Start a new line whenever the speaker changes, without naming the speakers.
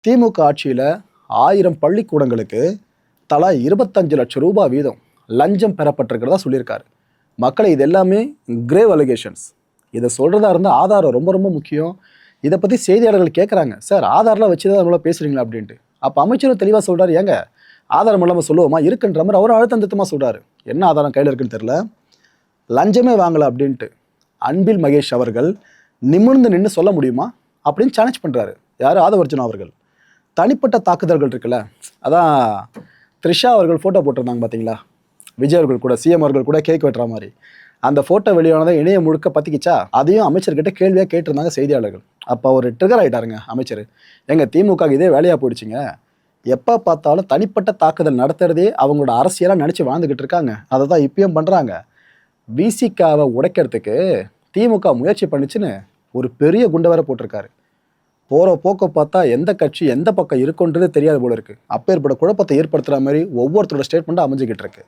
திமுக ஆட்சியில் 1000 பள்ளிக்கூடங்களுக்கு தலா 25 லட்சம் ரூபாய் வீதம் லஞ்சம் பெறப்பட்டிருக்கிறதா சொல்லியிருக்காரு. மக்களை இது எல்லாமே கிரேவ் அலிகேஷன்ஸ். இதை சொல்றதா இருந்தால் ஆதாரம் ரொம்ப ரொம்ப முக்கியம். இதை பற்றி செய்தியாளர்கள் கேட்குறாங்க, சார் ஆதாரம்லாம் வச்சு தான் நம்மளால பேசுறீங்களா அப்படின்ட்டு. அப்போ அமைச்சரும் தெளிவாக சொல்றாரு, ஏங்க ஆதாரம் இல்லாமல் சொல்லுவோமா இருக்குன்ற மாதிரி அவர் அழுத்தம் திருத்தமாக சொல்றாரு. என்ன ஆதாரம் கையில் இருக்குன்னு தெரியல, லஞ்சமே வாங்கலை அப்படின்ட்டு அன்பில் மகேஷ் அவர்கள் நிமிர்ந்து நின்று சொல்ல முடியுமா அப்படின்னு சேலஞ்ச் பண்ணுறாரு. யார்? ஆதவர்ஜுனா அவர்கள். தனிப்பட்ட தாக்குதல்கள் இருக்குல்ல, அதான் த்ரிஷா அவர்கள் ஃபோட்டோ போட்டிருந்தாங்க பார்த்தீங்களா, விஜய் அவர்கள் கூட சிஎம் அவர்கள் கூட கேக் வெட்டுற மாதிரி. அந்த ஃபோட்டோ வெளியானதை இணையம் முழுக்க பற்றிக்கிச்சா, அதையும் அமைச்சர்கிட்ட கேள்வியாக கேட்டிருந்தாங்க செய்தியாளர்கள். அப்போ அவர் ட்ரிகர் ஆகிட்டாருங்க அமைச்சர். எங்கள் திமுக இதே வேலையாக போயிடுச்சுங்க, எப்போ பார்த்தாலும் தனிப்பட்ட தாக்குதல் நடத்துறதே அவங்களோட அரசியலாக நினச்சி வாழ்ந்துக்கிட்டு இருக்காங்க, அதை தான் இப்பயும் பண்ணுறாங்க. விசிகாவை உடைக்கிறதுக்கு திமுக முயற்சி பண்ணிச்சுன்னு ஒரு பெரிய குண்டை வேற போட்டிருக்காரு. போகிற போக்க பார்த்தா எந்த கட்சி எந்த பக்கம் இருக்குன்றது தெரியாது போல இருக்கு. அப்பேற்பட்ட குழப்பத்தை ஏற்படுத்துகிற மாதிரி ஒவ்வொருத்தரோட ஸ்டேட்மெண்ட்டும் அமைஞ்சிக்கிட்டு இருக்கு.